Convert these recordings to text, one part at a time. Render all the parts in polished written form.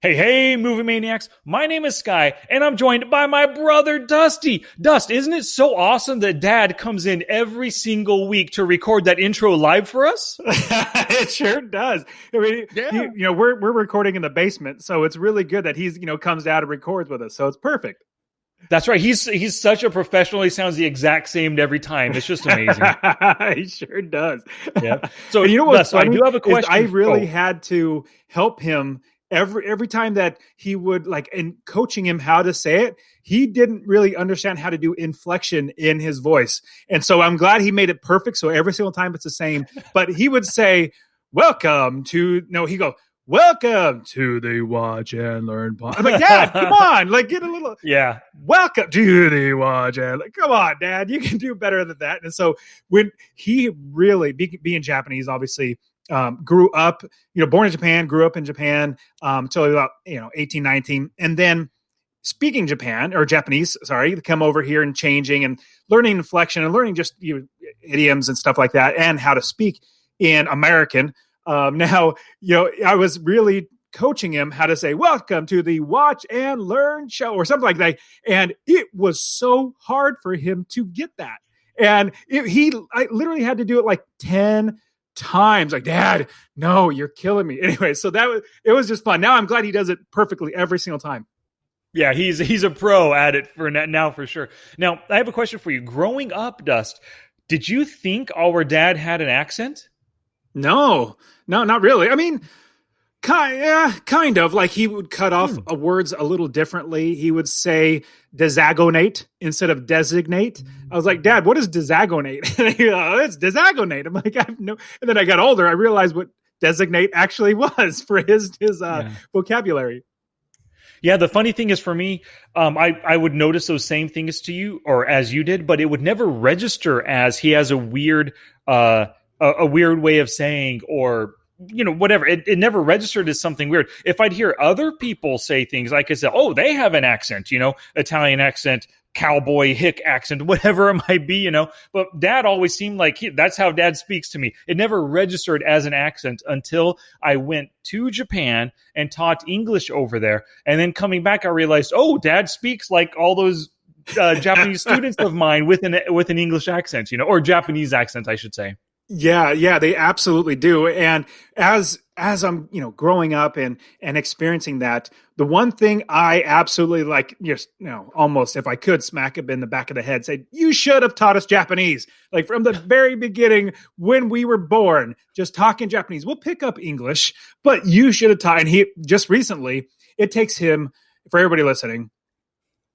Hey, movie maniacs. My name is Sky, and I'm joined by my brother, Dusty. Dust, isn't it so awesome that Dad comes in every single week to record that intro live for us? It sure does. I mean, we're recording in the basement, so it's really good that he's comes out and records with us. So it's perfect. That's right. He's such a professional. He sounds the exact same every time. It's just amazing. He sure does. Yeah. So and you know what's Dust, funny? I do have a question. I really had to help him every time that he would in coaching him how to say it. He didn't really understand how to do inflection in his voice, and so I'm glad he made it perfect. So every single time it's the same. But he would say, "Welcome to," no, he go, "Welcome to the Watch and Learn podcast." I'm like, Dad, come on, get a little, yeah. Welcome to the Watch and come on, Dad, you can do better than that. And so when he really being Japanese, obviously. Grew up, born in Japan, grew up in Japan until about 18, 19, and then speaking Japanese, come over here and changing and learning inflection and learning just idioms and stuff like that, and how to speak in American. Now, I was really coaching him how to say "Welcome to the Watch and Learn Show" or something like that, and it was so hard for him to get that, and I literally had to do it 10 times. Dad, no, you're killing me. Anyway, so it was just fun. Now I'm glad he does it perfectly every single time. Yeah, he's a pro at it for now, for sure. Now, I have a question for you. Growing up, Dust, did you think our dad had an accent? No, not really. I mean, kind of. He would cut off words a little differently. He would say desagonate instead of designate. I was like, Dad, what is desagonate? And he goes, it's desagonate. I'm like, I have no. And then I got older. I realized what designate actually was for his vocabulary. Yeah, the funny thing is for me, I would notice those same things to you or as you did, but it would never register as he has a weird way of saying or whatever. It never registered as something weird. If I'd hear other people say things, I could say, oh, they have an accent, Italian accent, cowboy, hick accent, whatever it might be, But Dad always seemed like that's how Dad speaks to me. It never registered as an accent until I went to Japan and taught English over there. And then coming back, I realized, oh, Dad speaks like all those Japanese students of mine with an English accent, or Japanese accent, I should say. Yeah, they absolutely do. And as I'm, growing up and experiencing that, the one thing I absolutely almost if I could smack him in the back of the head, say, you should have taught us Japanese. From the very beginning, when we were born, just talking Japanese. We'll pick up English, but you should have taught. And he just recently, it takes him, for everybody listening,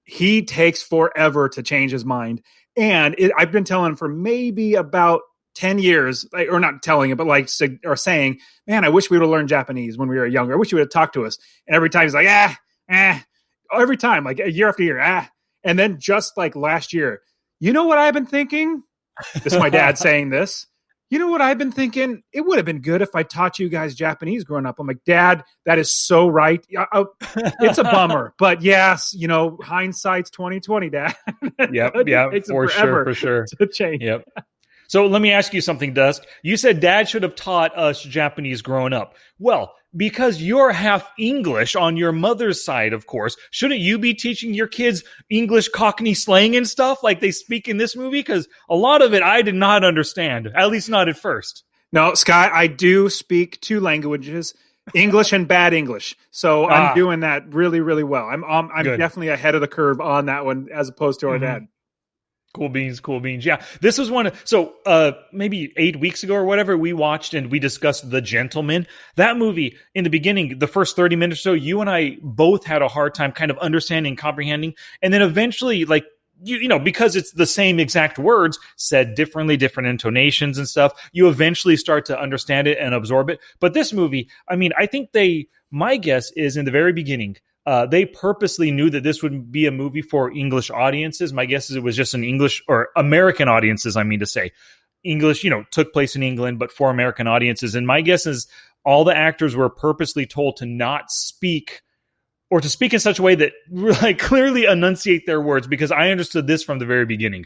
he takes forever to change his mind. And I've been telling him for maybe about 10 years, or not telling it, but saying, man, I wish we would have learned Japanese when we were younger. I wish you would have talked to us. And every time he's like, every time, year after year, And then just last year, you know what I've been thinking? This is my dad saying this. You know what I've been thinking? It would have been good if I taught you guys Japanese growing up. I'm like, Dad, that is so right. It's a bummer, but yes, hindsight's 2020, Dad. Yep, for sure. To change. Yep. So let me ask you something, Dust. You said Dad should have taught us Japanese growing up. Well, because you're half English on your mother's side, of course, shouldn't you be teaching your kids English Cockney slang and stuff like they speak in this movie? Because a lot of it I did not understand, at least not at first. No, Sky, I do speak 2 languages, English and bad English. So I'm doing that really, really well. I'm definitely ahead of the curve on that one as opposed to our dad. Cool beans. Yeah, this was maybe 8 weeks ago or whatever, we watched and we discussed The Gentleman. That movie, in the beginning, the first 30 minutes or so, you and I both had a hard time kind of understanding, comprehending. And then eventually, because it's the same exact words said differently, different intonations and stuff, you eventually start to understand it and absorb it. But this movie, I think my guess is in the very beginning, they purposely knew that this would be a movie for English audiences. My guess is it was just an English or American audiences. I mean to say English, took place in England, but for American audiences. And my guess is all the actors were purposely told to not speak or to speak in such a way that clearly enunciate their words, because I understood this from the very beginning.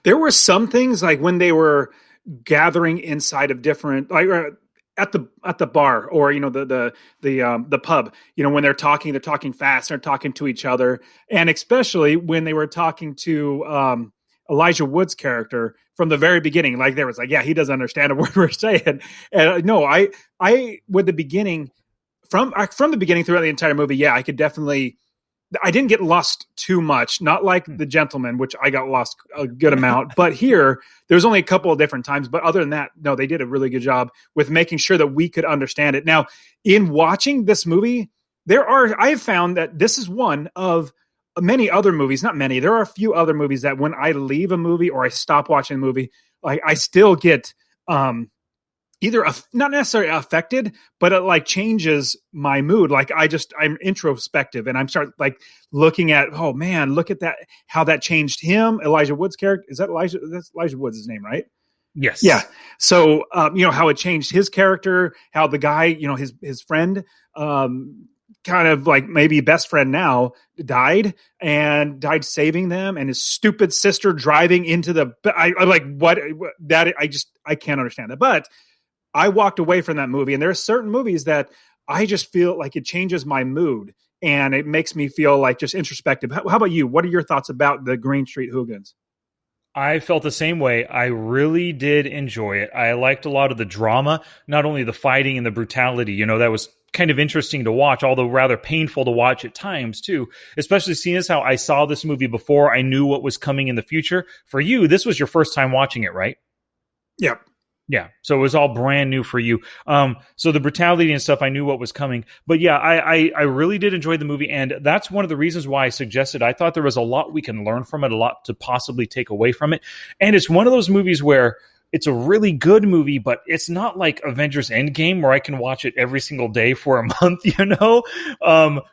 There were some things when they were gathering inside of different, at the bar, or the pub, when they're talking fast, they're talking to each other, and especially when they were talking to Elijah Wood's character from the very beginning, like there was like, yeah, he doesn't understand a word we're saying. And no, I with the beginning, from the beginning throughout the entire movie, yeah, I didn't get lost too much, not like The Gentleman, which I got lost a good amount. But here, there's only a couple of different times. But other than that, no, they did a really good job with making sure that we could understand it. Now, in watching this movie, I have found that this is one of many other movies, not many. There are a few other movies that when I leave a movie or I stop watching a movie, like I still get either not necessarily affected, but it like changes my mood. Like I'm introspective and I'm start like looking at, oh man, look at that, how that changed him. Elijah Wood's character. Is that Elijah? That's Elijah Wood's his name, right? Yes. Yeah. So, how it changed his character, how the guy, his friend, kind of like maybe best friend now died saving them, and his stupid sister driving into I like what that, I can't understand that. But I walked away from that movie, and there are certain movies that I just feel like it changes my mood and it makes me feel like just introspective. How about you? What are your thoughts about the Green Street Hooligans? I felt the same way. I really did enjoy it. I liked a lot of the drama, not only the fighting and the brutality. That was kind of interesting to watch, although rather painful to watch at times too, especially seeing as how I saw this movie before. I knew what was coming in the future. For you, this was your first time watching it, right? Yep. Yeah, so it was all brand new for you. So the brutality and stuff, I knew what was coming. But yeah, I really did enjoy the movie, and that's one of the reasons why I suggested. I thought there was a lot we can learn from it, a lot to possibly take away from it. And it's one of those movies where it's a really good movie, but it's not like Avengers Endgame where I can watch it every single day for a month,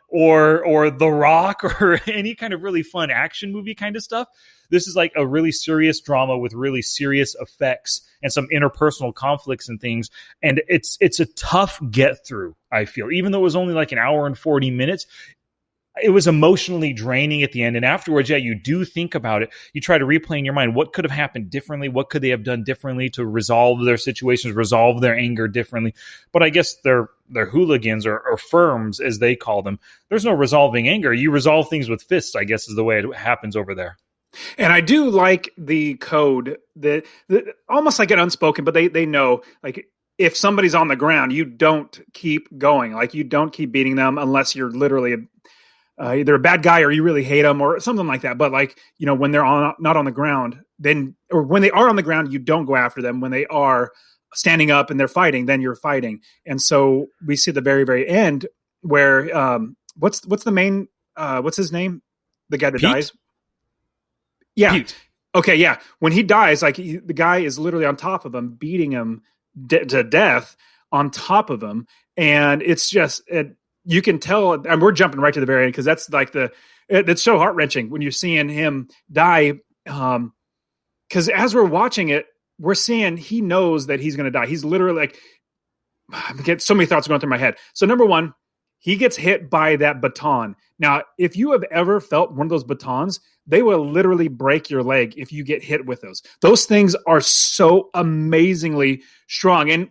or The Rock or any kind of really fun action movie kind of stuff. This is like a really serious drama with really serious effects and some interpersonal conflicts and things. And it's a tough get through, I feel. Even though it was only like an hour and 40 minutes, it was emotionally draining at the end. And afterwards, yeah, you do think about it. You try to replay in your mind, what could have happened differently? What could they have done differently to resolve their situations, resolve their anger differently? But I guess they're hooligans or firms, as they call them. There's no resolving anger. You resolve things with fists, I guess, is the way it happens over there. And I do like the code that almost like an unspoken, but they know, like, if somebody's on the ground, you don't keep going. Like, you don't keep beating them unless you're literally either a bad guy or you really hate them or something like that. But like, when they're not on the ground, then, or when they are on the ground, you don't go after them. When they are standing up and they're fighting, then you're fighting. And so we see at the very, very end where what's the main what's his name? The guy that Pete? dies. Yeah. Pete. Okay. Yeah. When he dies, like the guy is literally on top of him, beating him to death on top of him. And it's just, you can tell, and we're jumping right to the very end, because that's like it's so heart wrenching when you're seeing him die. Because as we're watching it, we're seeing he knows that he's going to die. He's literally like, I get so many thoughts going through my head. So number one, he gets hit by that baton. Now, if you have ever felt one of those batons, they will literally break your leg if you get hit with those. Those things are so amazingly strong. And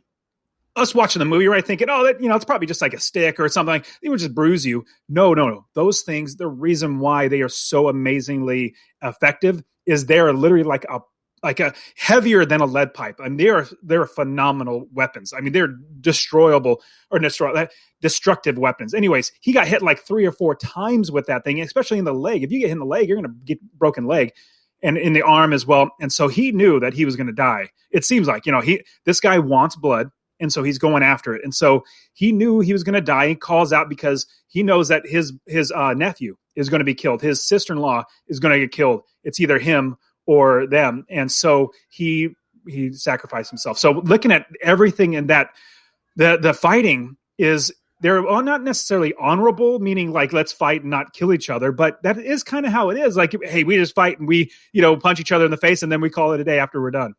us watching the movie, right, thinking, oh, that, it's probably just like a stick or something. Like, it would just bruise you. No. Those things, the reason why they are so amazingly effective is they're literally like a heavier than a lead pipe. I mean, they're phenomenal weapons. I mean, they're destroyable or destructive weapons. Anyways, he got hit like 3 or 4 times with that thing, especially in the leg. If you get hit in the leg, you're going to get broken leg, and in the arm as well. And so he knew that he was going to die. It seems like, this guy wants blood, and so he's going after it. And so he knew he was going to die. He calls out because he knows that his nephew is going to be killed. His sister-in-law is going to get killed. It's either him or them. And so he sacrificed himself. So looking at everything in that, the fighting is, they're not necessarily honorable, meaning like, let's fight and not kill each other, but that is kind of how it is. Like, hey, we just fight and we, punch each other in the face, and then we call it a day after we're done.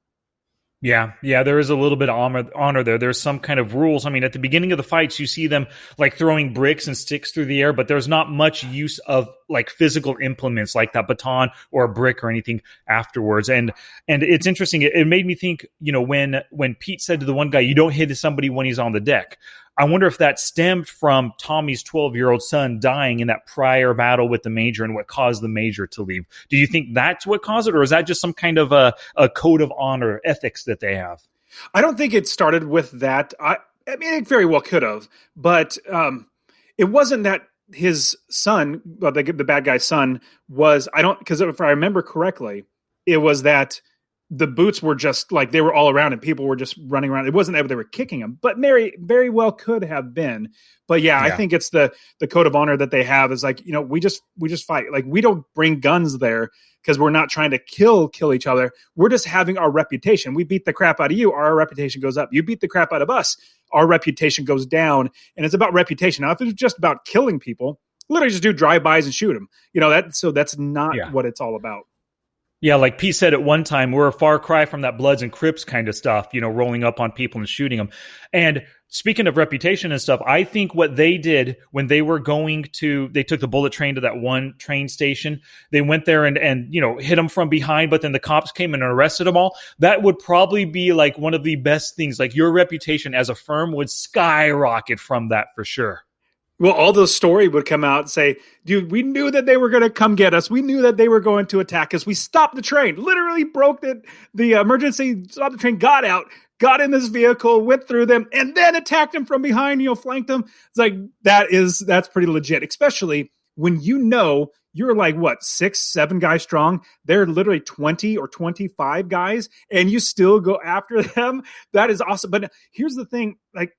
Yeah, there is a little bit of honor there. There's some kind of rules. I mean, at the beginning of the fights, you see them like throwing bricks and sticks through the air, but there's not much use of like physical implements like that baton or a brick or anything afterwards. And it's interesting. It made me think, when Pete said to the one guy, "You don't hit somebody when he's on the deck." I wonder if that stemmed from Tommy's 12-year-old son dying in that prior battle with the Major and what caused the Major to leave. Do you think that's what caused it, or is that just some kind of a code of honor, ethics that they have? I don't think it started with that. I mean, it very well could have, but it wasn't that his son, well, the bad guy's son, was, because if I remember correctly, it was that the boots were just like they were all around and people were just running around. It wasn't that they were kicking him, but very well could have been. But yeah, I think it's the code of honor that they have is like, we just fight. Like, we don't bring guns there because we're not trying to kill each other. We're just having our reputation. We beat the crap out of you, our reputation goes up. You beat the crap out of us, our reputation goes down. And it's about reputation. Now, if it was just about killing people, literally just do drive-bys and shoot them. That's not what it's all about. Yeah, like Pete said at one time, we're a far cry from that Bloods and Crips kind of stuff, rolling up on people and shooting them. And speaking of reputation and stuff, I think what they did when they were they took the bullet train to that one train station, they went there and hit them from behind, but then the cops came and arrested them all. That would probably be like one of the best things. Like, your reputation as a firm would skyrocket from that for sure. Well, all those story would come out and say, dude, we knew that they were going to come get us. We knew that they were going to attack us. We stopped the train, literally broke the emergency, stopped the train, got out, got in this vehicle, went through them, and then attacked them from behind, flanked them. It's like, that's pretty legit, especially when you're like, what, 6, 7 guys strong. They're literally 20 or 25 guys, and you still go after them. That is awesome. But here's the thing, like,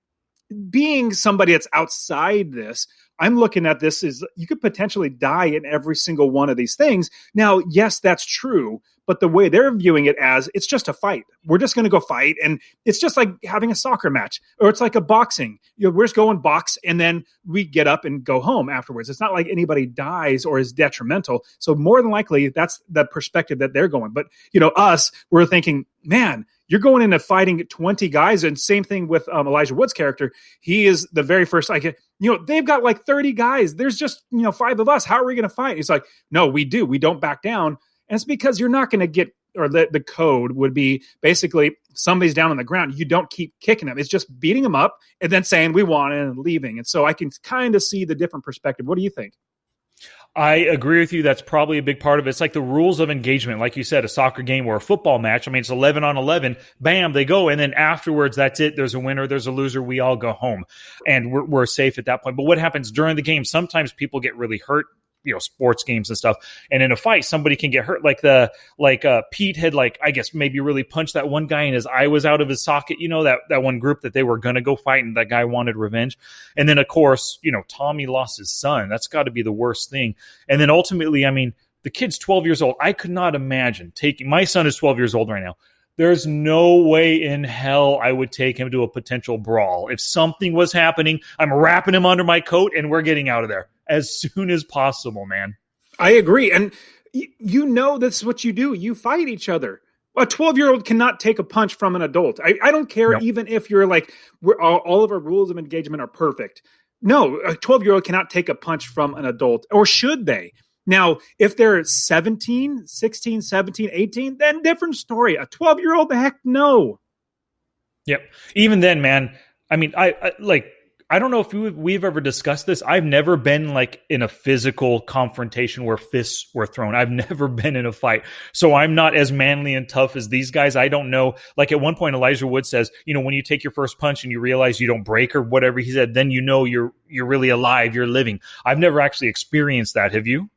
being somebody that's outside this, I'm looking at this as you could potentially die in every single one of these things. Now, yes, that's true, but the way they're viewing it as it's just a fight. We're just going to go fight, and it's just like having a soccer match, or it's like a boxing. We're just going box, and then we get up and go home afterwards. It's not like anybody dies or is detrimental. So more than likely, that's the perspective that they're going. But us, we're thinking, man, you're going into fighting 20 guys, and same thing with Elijah Wood's character. He is the very first, they've got like 30 guys. There's just, 5 of us. How are we going to fight? He's like, no, we do. We don't back down. And it's because you're not going to get, or the code would be basically somebody's down on the ground. You don't keep kicking them. It's just beating them up and then saying we want it and leaving. And so I can kind of see the different perspective. What do you think? I agree with you. That's probably a big part of it. It's like the rules of engagement. Like you said, a soccer game or a football match. I mean, it's 11 on 11. Bam, they go. And then afterwards, that's it. There's a winner. There's a loser. We all go home. And we're safe at that point. But what happens during the game? Sometimes people get really hurt. Sports games and stuff. And in a fight, somebody can get hurt. Pete had I guess maybe really punched that one guy and his eye was out of his socket. That one group that they were going to go fight and that guy wanted revenge. And then of course, Tommy lost his son. That's got to be the worst thing. And then ultimately, I mean, the kid's 12 years old. I could not imagine my son is 12 years old right now. There's no way in hell I would take him to a potential brawl. If something was happening, I'm wrapping him under my coat and we're getting out of there as soon as possible, man. I agree. And that's what you do. You fight each other. A 12-year-old cannot take a punch from an adult. I don't care even if you're like, all of our rules of engagement are perfect. No, a 12-year-old cannot take a punch from an adult, or should they? Now, if they're 16, 17, 18, then different story. A 12-year-old, the heck no. Yep. Even then, man, I mean, I don't know if we've ever discussed this. I've never been in a physical confrontation where fists were thrown. I've never been in a fight. So I'm not as manly and tough as these guys. I don't know. At one point, Elijah Wood says, when you take your first punch and you realize you don't break or whatever he said, then you're really alive. You're living. I've never actually experienced that. Have you?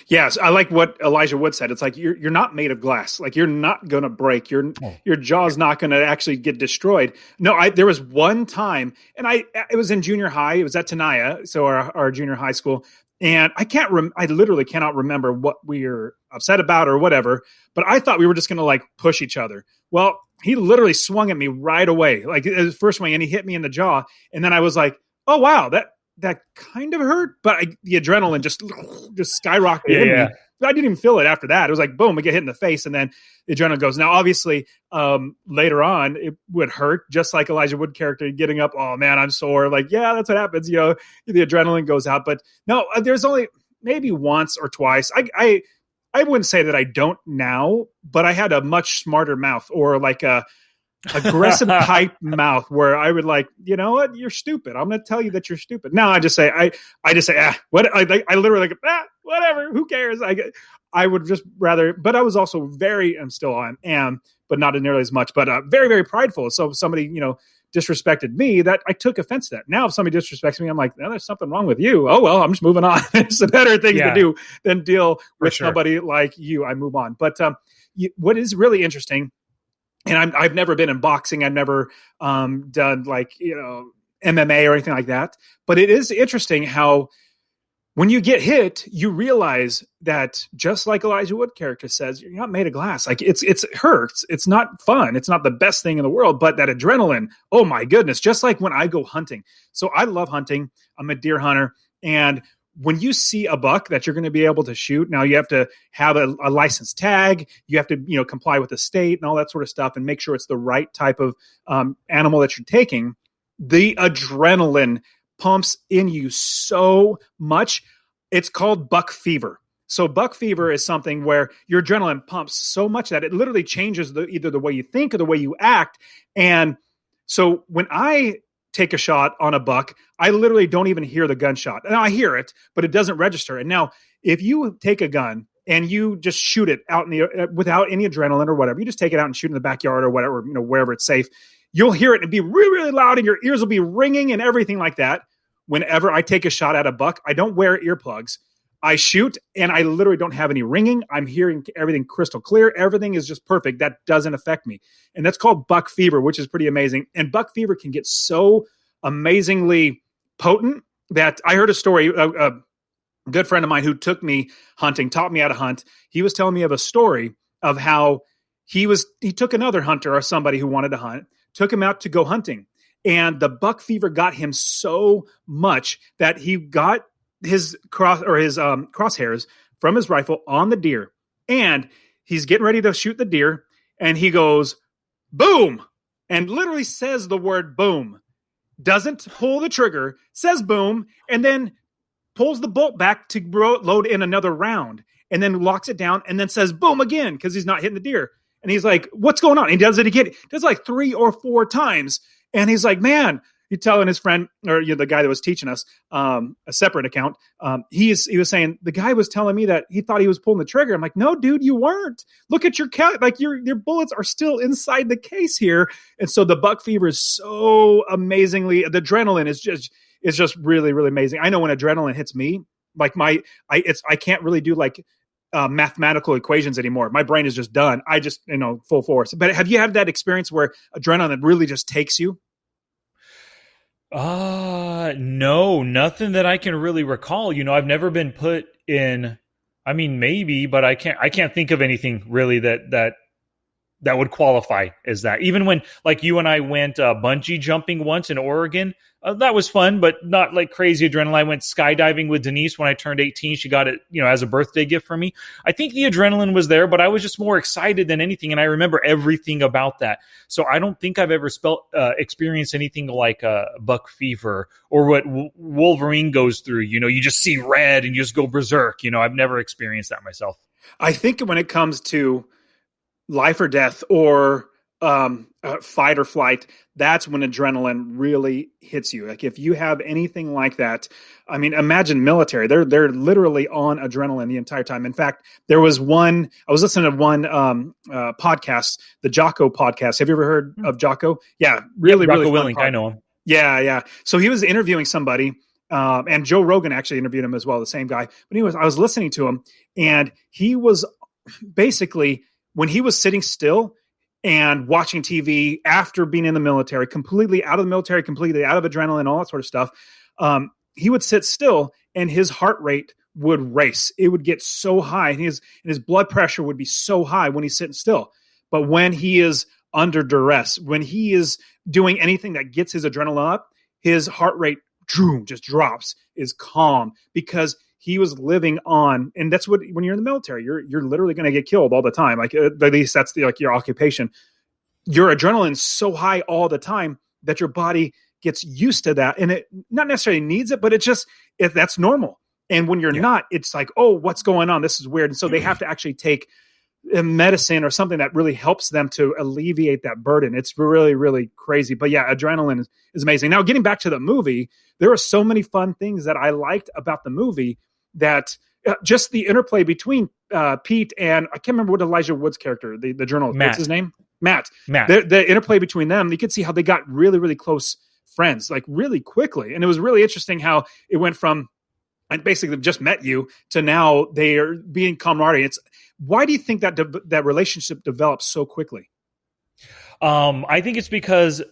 Yes, I like what Elijah Wood said. It's like you're not made of glass. Like, you're not going to break. Your jaw's not going to actually get destroyed. No, there was one time, and it was in junior high. It was at Tenaya, so our junior high school. And I literally cannot remember what we were upset about or whatever, but I thought we were just going to push each other. Well, he literally swung at me right away. His first swing, and he hit me in the jaw. And then I was like, oh, wow, that kind of hurt, but the adrenaline just skyrocketed in me. I didn't even feel it after that. It was like, boom, I get hit in the face. And then the adrenaline goes. Now, obviously, later on, it would hurt, just like Elijah Wood character getting up. Oh, man, I'm sore. Like, yeah, that's what happens. The adrenaline goes out. But no, there's only maybe once or twice. I wouldn't say that I don't now, but I had a much smarter mouth, or like a aggressive type mouth, where I would like, you know what, you're stupid. I'm going to tell you that you're stupid. Now I just say, what? I literally like, whatever, who cares? I would just rather, but I was also and still am, but not nearly as much, but very, very prideful. So if somebody, disrespected me, that I took offense to that. Now, if somebody disrespects me, I'm like, no, there's something wrong with you. Oh, well, I'm just moving on. It's a better thing to do than deal with somebody like you. I move on. But what is really interesting, and I've never been in boxing. I've never done like, MMA or anything like that. But it is interesting how when you get hit, you realize that, just like Elijah Wood character says, you're not made of glass. Like it hurts. It's not fun. It's not the best thing in the world, but that adrenaline, oh my goodness, just like when I go hunting. So I love hunting. I'm a deer hunter. And when you see a buck that you're going to be able to shoot, now you have to have a license tag. You have to, comply with the state and all that sort of stuff, and make sure it's the right type of animal that you're taking. The adrenaline pumps in you so much. It's called buck fever. So buck fever is something where your adrenaline pumps so much that it literally changes either the way you think or the way you act. And so when I take a shot on a buck, I literally don't even hear the gunshot. Now I hear it, but it doesn't register. And now if you take a gun and you just shoot it out in the without any adrenaline or whatever, you just take it out and shoot in the backyard or whatever, wherever it's safe, you'll hear it and be really, really loud, and your ears will be ringing and everything like that. Whenever I take a shot at a buck, I don't wear earplugs. I shoot, and I literally don't have any ringing. I'm hearing everything crystal clear. Everything is just perfect. That doesn't affect me. And that's called buck fever, which is pretty amazing. And buck fever can get so amazingly potent that I heard a story. A good friend of mine who took me hunting, taught me how to hunt. He was telling me of a story of how he took another hunter or somebody who wanted to hunt, took him out to go hunting. And the buck fever got him so much that he got his crosshairs from his rifle on the deer, and he's getting ready to shoot the deer, and he goes, boom, and literally says the word boom, doesn't pull the trigger, says boom, and then pulls the bolt back to load in another round, and then locks it down, and then says boom again because he's not hitting the deer. And he's like, what's going on? And he does it again. Does it like 3 or 4 times. And he's like, man, he's telling his friend, or the guy that was teaching us, a separate account. He was saying, the guy was telling me that he thought he was pulling the trigger. I'm like, no, dude, you weren't. Look at your like your bullets are still inside the case here. And so the buck fever is so amazingly, the adrenaline is just really, really amazing. I know when adrenaline hits me, like I can't really do like mathematical equations anymore. My brain is just done. I just, full force. But have you had that experience where adrenaline really just takes you? No, nothing that I can really recall. I've never been put in, maybe, but I can't think of anything really that would qualify as that. Even when like you and I went bungee jumping once in Oregon, that was fun, but not like crazy adrenaline. I went skydiving with Denise when I turned 18. She got it, as a birthday gift for me. I think the adrenaline was there, but I was just more excited than anything. And I remember everything about that. So I don't think I've ever experienced anything like buck fever or what Wolverine goes through. You just see red and you just go berserk. I've never experienced that myself. I think when it comes to life or death or fight or flight, that's when adrenaline really hits you. Like if you have anything like that, imagine military. They're literally on adrenaline the entire time. In fact, I was listening to one podcast, the Jocko podcast. Have you ever heard of Jocko? Yeah, really, Jocko really Willink, I know him. Yeah. So he was interviewing somebody, and Joe Rogan actually interviewed him as well, the same guy. But I was listening to him, and he was basically, when he was sitting still and watching TV after being in the military, completely out of the military, completely out of adrenaline, all that sort of stuff, he would sit still and his heart rate would race. It would get so high, and his blood pressure would be so high when he's sitting still. But when he is under duress, when he is doing anything that gets his adrenaline up, his heart rate just drops, is calm, because he was living on, and that's what, when you're in the military, you're literally going to get killed all the time. Like at least that's like your occupation. Your adrenaline's so high all the time that your body gets used to that, and it not necessarily needs it, but if that's normal. And when you're not, it's like, oh, what's going on? This is weird. And so they have to actually take medicine or something that really helps them to alleviate that burden. It's really, really crazy. But yeah, adrenaline is amazing. Now, getting back to the movie, there are so many fun things that I liked about the movie, that just the interplay between Pete and, I can't remember what Elijah Wood's character, the journalist, what's his name? Matt. The interplay between them, you could see how they got really, really close friends, like really quickly. And it was really interesting how it went from, I basically just met you, to now they are being camaraderie. Why do you think that that relationship develops so quickly? I think it's because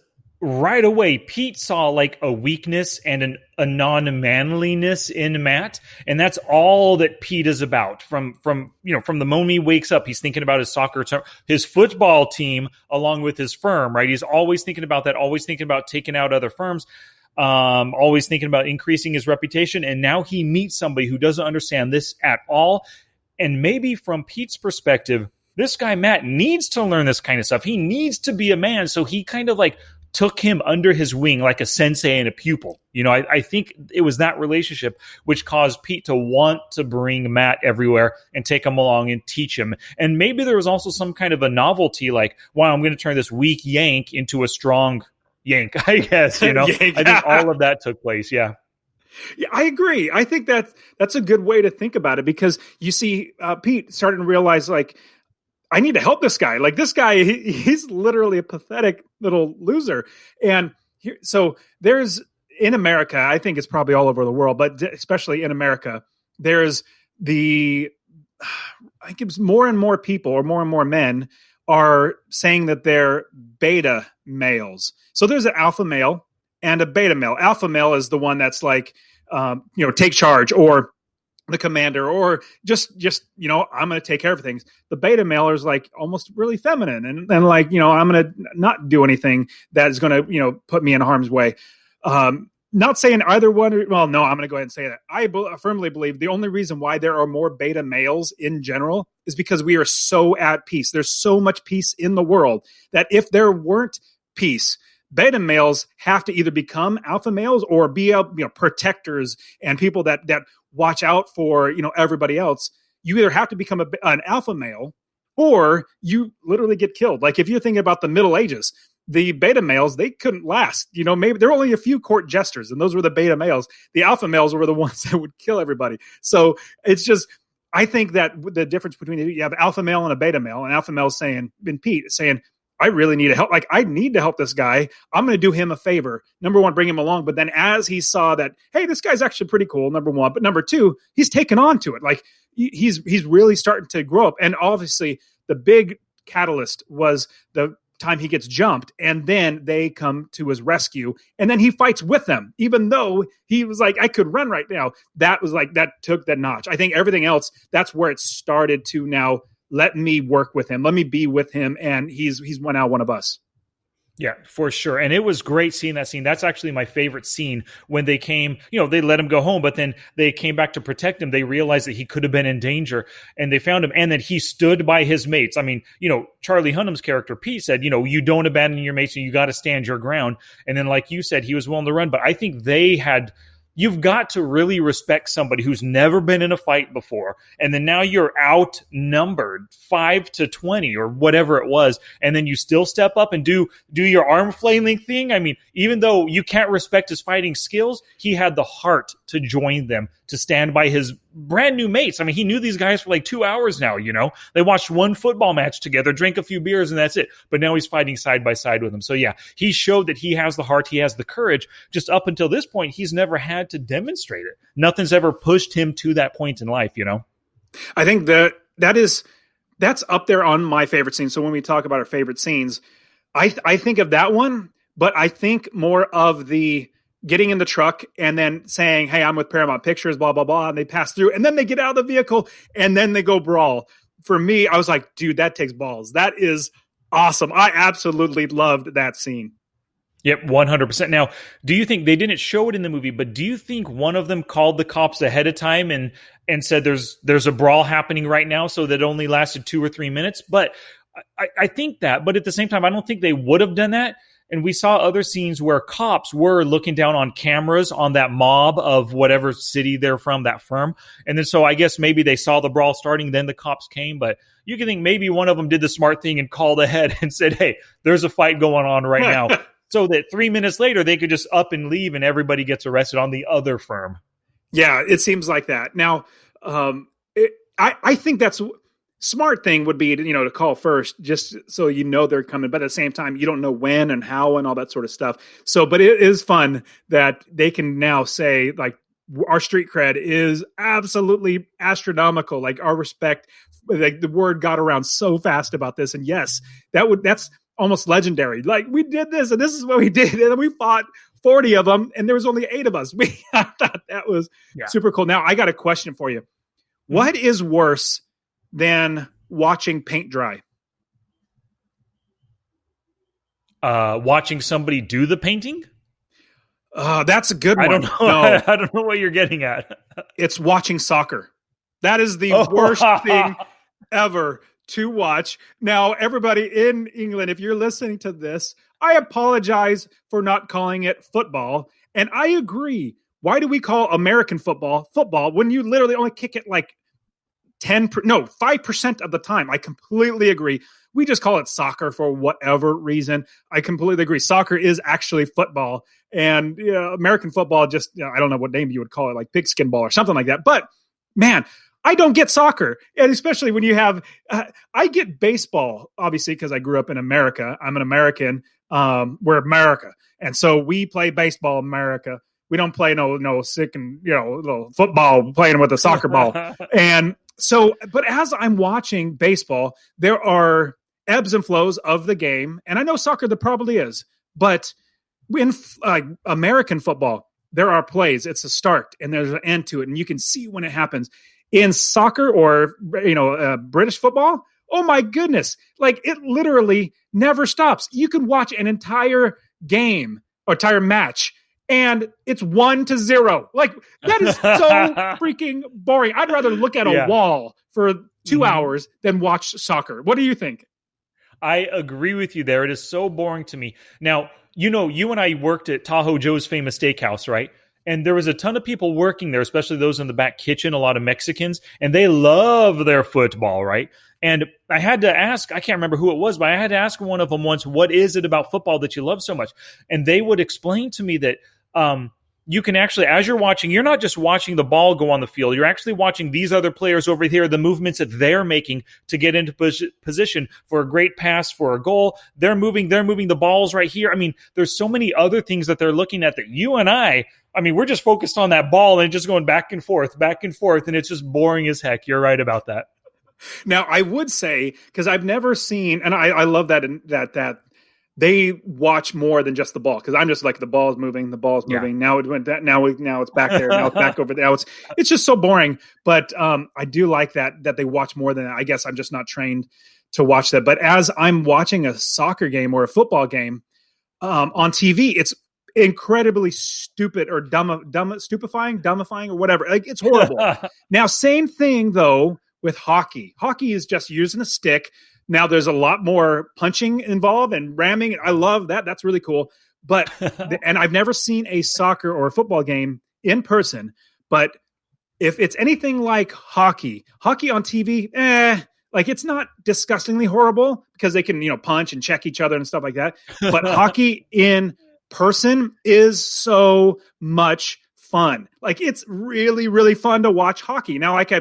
right away Pete saw like a weakness and a non-manliness in Matt, and that's all that Pete is about. From the moment he wakes up, he's thinking about his football team along with his firm. Right, he's always thinking about that. Always thinking about taking out other firms. Always thinking about increasing his reputation. And now he meets somebody who doesn't understand this at all. And maybe from Pete's perspective, this guy, Matt, needs to learn this kind of stuff. He needs to be a man. So he kind of like took him under his wing like a sensei and a pupil. I think it was that relationship which caused Pete to want to bring Matt everywhere and take him along and teach him. And maybe there was also some kind of a novelty, like, wow, I'm going to turn this weak Yank into a strong Yank, I guess. Yank. I think all of that took place. Yeah, I agree. I think that's a good way to think about it, because you see Pete starting to realize, like, I need to help this guy. Like, this guy, he's literally a pathetic little loser. And so there's, in America, I think it's probably all over the world, but especially in America, there's I think it's more and more people, or more and more men, are saying that they're beta males. So there's an alpha male and a beta male. Alpha male is the one that's like, take charge, or the commander, or just I'm going to take care of things. The beta male is like almost really feminine, and like, I'm going to not do anything that is going to, put me in harm's way. Not saying either one. Well, no, I'm going to go ahead and say that. I firmly believe the only reason why there are more beta males in general is because we are so at peace. There's so much peace in the world that if there weren't peace, beta males have to either become alpha males or be protectors and people that watch out for everybody else. You either have to become an alpha male, or you literally get killed. Like, if you're thinking about the Middle Ages, the beta males, they couldn't last. Maybe there were only a few court jesters, and those were the beta males. The alpha males were the ones that would kill everybody. So it's just, I think that the difference between you have alpha male and a beta male, and alpha male saying, I really need to help. Like, I need to help this guy. I'm going to do him a favor. Number one, bring him along. But then as he saw that, hey, this guy's actually pretty cool, number one. But number two, he's taken on to it. Like, he's really starting to grow up. And obviously the big catalyst was the time he gets jumped, and then they come to his rescue, and then he fights with them, even though he was like, I could run right now. That was like, that took that notch. I think everything else, that's where it started to now, let me work with him. Let me be with him. And he's now one of us. Yeah, for sure. And it was great seeing that scene. That's actually my favorite scene, when they came, they let him go home, but then they came back to protect him. They realized that he could have been in danger, and they found him, and that he stood by his mates. I mean, Charlie Hunnam's character, Pete, said, you don't abandon your mates, and you got to stand your ground. And then, like you said, he was willing to run. But I think you've got to really respect somebody who's never been in a fight before. And then now you're outnumbered 5-20 or whatever it was. And then you still step up and do your arm flailing thing. I mean, even though you can't respect his fighting skills, he had the heart to join them, to stand by his brand new mates. I mean, he knew these guys for like 2 hours now, They watched one football match together, drank a few beers, and that's it. But now he's fighting side by side with them. So yeah, he showed that he has the heart, he has the courage. Just up until this point, he's never had to demonstrate it. Nothing's ever pushed him to that point in life, I think that's up there on my favorite scene. So when we talk about our favorite scenes, I think of that one, but I think more of the getting in the truck and then saying, hey, I'm with Paramount Pictures, blah, blah, blah. And they pass through, and then they get out of the vehicle, and then they go brawl. For me, I was like, dude, that takes balls. That is awesome. I absolutely loved that scene. Yep, 100%. Now, do you think they didn't show it in the movie, but do you think one of them called the cops ahead of time and said there's a brawl happening right now, so that only lasted 2 or 3 minutes? But I think that, but at the same time, I don't think they would have done that. And we saw other scenes where cops were looking down on cameras on that mob of whatever city they're from, that firm. And then so I guess maybe they saw the brawl starting, then the cops came. But you can think maybe one of them did the smart thing and called ahead and said, hey, there's a fight going on right now. So that 3 minutes later, they could just up and leave and everybody gets arrested on the other firm. Yeah, it seems like that. Now, I think that's smart thing would be to, to call first, just so they're coming. But at the same time, you don't know when and how and all that sort of stuff. So, but it is fun that they can now say, like, our street cred is absolutely astronomical. Like, our respect, like, the word got around so fast about this. And yes, that's almost legendary. Like, we did this and this is what we did. And then we fought 40 of them and there was only 8 of us. I thought that was super cool. Now I got a question for you. What is worse than watching paint dry? Watching somebody do the painting? That's a good one. I don't know. No. I don't know what you're getting at. It's watching soccer. That is the worst thing ever to watch. Now, everybody in England, if you're listening to this, I apologize for not calling it football. And I agree. Why do we call American football when you literally only kick it like 5% of the time? I completely agree. We just call it soccer for whatever reason. I completely agree. Soccer is actually football. And American football, just, I don't know what name you would call it, like pigskin ball or something like that. But man, I don't get soccer. And especially when you have, I get baseball, obviously, because I grew up in America. I'm an American. We're America. And so we play baseball in America. We don't play no sick and, little football playing with a soccer ball. And so, but as I'm watching baseball, there are ebbs and flows of the game. And I know soccer, there probably is. But in American football, there are plays. It's a start and there's an end to it. And you can see when it happens. In soccer or, British football, oh my goodness. Like, it literally never stops. You can watch an entire game or entire match and it's 1-0. Like, that is so freaking boring. I'd rather look at a wall for 2 hours than watch soccer. What do you think? I agree with you there. It is so boring to me. Now, you and I worked at Tahoe Joe's Famous Steakhouse, right? And there was a ton of people working there, especially those in the back kitchen, a lot of Mexicans, and they love their football, right? And I had to ask, I can't remember who it was, but I had to ask one of them once, what is it about football that you love so much? And they would explain to me that you can actually, as you're watching, you're not just watching the ball go on the field. You're actually watching these other players over here, the movements that they're making to get into position for a great pass, for a goal. They're moving the balls right here. I mean, there's so many other things that they're looking at that you and I mean, we're just focused on that ball and just going back and forth, and it's just boring as heck. You're right about that. Now, I would say, because I've never seen, and I love that they watch more than just the ball, because I'm just like, the ball's moving. Now it went that. Now it's back there. Now it's back over there. Now it's just so boring. But I do like that they watch more than that. I guess I'm just not trained to watch that. But as I'm watching a soccer game or a football game on TV, it's incredibly stupid or dumbifying or whatever. Like, it's horrible. Now, same thing though with hockey. Hockey is just using a stick. Now there's a lot more punching involved and ramming. I love that. That's really cool. But, and I've never seen a soccer or a football game in person, but if it's anything like hockey on TV, like, it's not disgustingly horrible because they can, punch and check each other and stuff like that. But hockey in person is so much fun. Like, it's really, really fun to watch hockey. Now, like I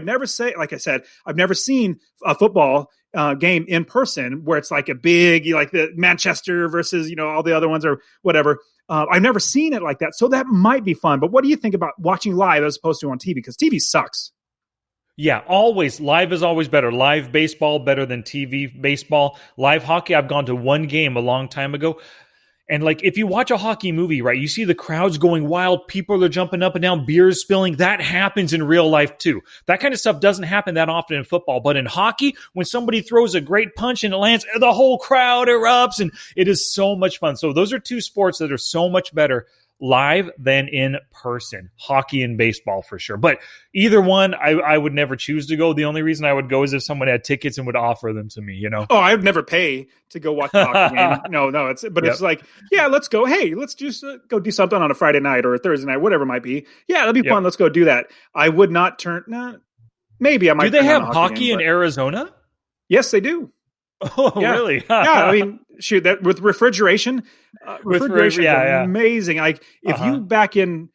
said, I've never seen a football game in person where it's like a big, like the Manchester versus, all the other ones or whatever. I've never seen it like that. So that might be fun. But what do you think about watching live as opposed to on TV? Because TV sucks. Yeah, always. Live is always better. Live baseball better than TV baseball. Live hockey, I've gone to one game a long time ago. And like, if you watch a hockey movie, right, you see the crowds going wild, people are jumping up and down, beers spilling. That happens in real life too. That kind of stuff doesn't happen that often in football. But in hockey, when somebody throws a great punch and it lands, the whole crowd erupts, and it is so much fun. So those are two sports that are so much better live than in person. Hockey and baseball for sure. But either one, I would never choose to go. The only reason I would go is if someone had tickets and would offer them to me, you know? Oh, I would never pay to go watch a hockey game. No, it's like, yeah, let's go. Hey, let's just go do something on a Friday night or a Thursday night, whatever it might be. Yeah, that'd be fun. Let's go do that. I would not turn, maybe I might. Do they have hockey in Arizona? Yes, they do. Oh, yeah. Really? Yeah, I mean, shoot, that with refrigeration is amazing. Like if you back in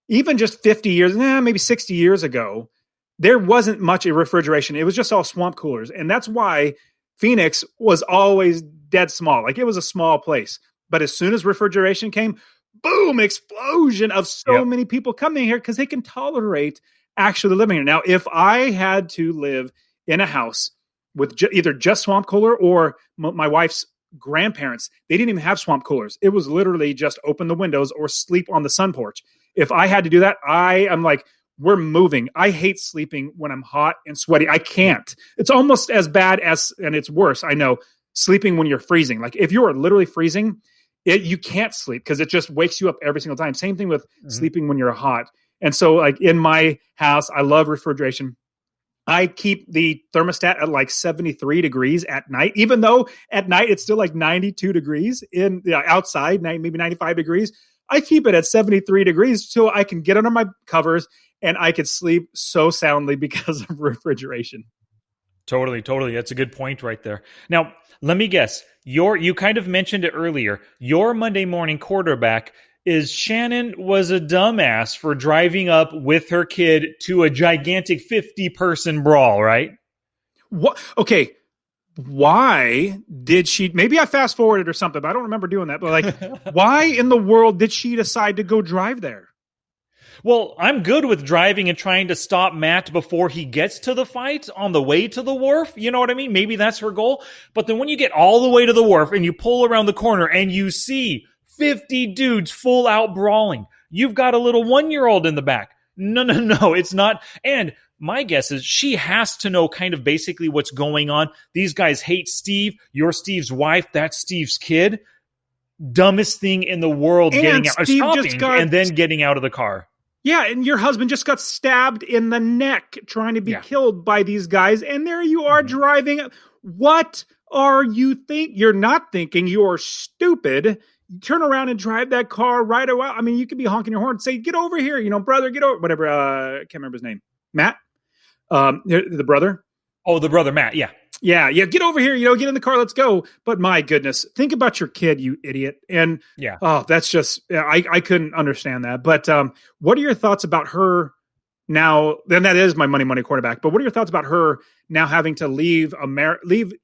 even just 50 years, maybe 60 years ago, there wasn't much of refrigeration. It was just all swamp coolers. And that's why Phoenix was always dead small. Like it was a small place. But as soon as refrigeration came, boom, explosion of so many people coming here because they can tolerate actually living here. Now, if I had to live in a house with either just swamp cooler or my wife's grandparents, they didn't even have swamp coolers. It was literally just open the windows or sleep on the sun porch. If I had to do that, I'm like, we're moving. I hate sleeping when I'm hot and sweaty. I can't. It's almost as bad as, and it's worse, I know, sleeping when you're freezing. Like if you're literally freezing, you can't sleep because it just wakes you up every single time. Same thing with sleeping when you're hot. And so like in my house, I love refrigeration. I keep the thermostat at like 73 degrees at night, even though at night it's still like 92 degrees outside, maybe 95 degrees. I keep it at 73 degrees so I can get under my covers and I could sleep so soundly because of refrigeration. Totally. That's a good point right there. Now, let me guess. You kind of mentioned it earlier. Your Monday morning quarterback is Shannon was a dumbass for driving up with her kid to a gigantic 50-person brawl, right? What? Okay. Why did she? Maybe I fast forwarded or something, but I don't remember doing that. But like, why in the world did she decide to go drive there? Well, I'm good with driving and trying to stop Matt before he gets to the fight on the way to the wharf. You know what I mean? Maybe that's her goal. But then when you get all the way to the wharf and you pull around the corner and you see 50 dudes full out brawling, you've got a little 1-year-old in the back. No, it's not. And my guess is she has to know kind of basically what's going on. These guys hate Steve. You're Steve's wife. That's Steve's kid. Dumbest thing in the world, and getting out, stopping, and then getting out of the car. Yeah, and your husband just got stabbed in the neck trying to be killed by these guys, and there you are driving. What are you think? You're not thinking. You're stupid. You turn around and drive that car right away. I mean, you could be honking your horn and say, get over here, brother, get over, whatever. I can't remember his name. Matt? The brother? Oh, the brother, Matt, yeah. Yeah, get over here, get in the car, let's go. But my goodness, think about your kid, you idiot. And that's just, I couldn't understand that. But what are your thoughts about her now? Then that is my money quarterback. But what are your thoughts about her now having to leave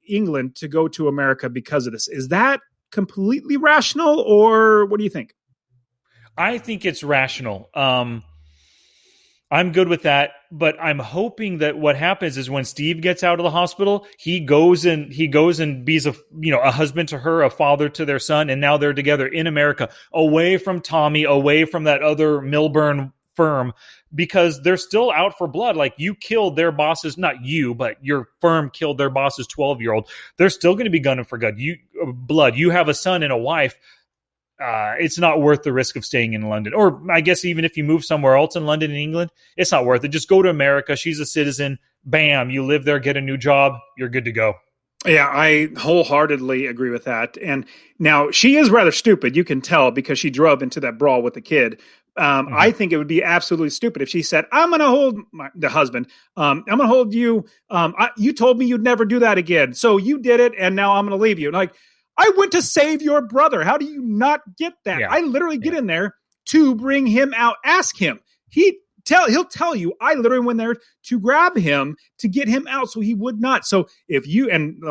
England to go to America because of this? Is that completely rational, or what do you think? I think it's rational. I'm good with that, but I'm hoping that what happens is when Steve gets out of the hospital, he goes and be's a husband to her, a father to their son, and now they're together in America, away from Tommy, away from that other Milburn firm, because they're still out for blood. Like, you killed their bosses, not you, but your firm killed their boss's 12-year-old. They're still going to be gunning for blood. You have a son and a wife. It's not worth the risk of staying in London. Or I guess even if you move somewhere else in London and England, it's not worth it. Just go to America. She's a citizen. Bam, you live there, get a new job. You're good to go. Yeah, I wholeheartedly agree with that. And now she is rather stupid. You can tell because she drove into that brawl with the kid. I think it would be absolutely stupid if she said, I'm going to hold the husband. I'm going to hold you. You told me you'd never do that again. So you did it. And now I'm going to leave you. Like, I went to save your brother. How do you not get that? Yeah. I literally get in there to bring him out. Ask him. He'll tell you. I literally went there to grab him to get him out so he would not. So if you, and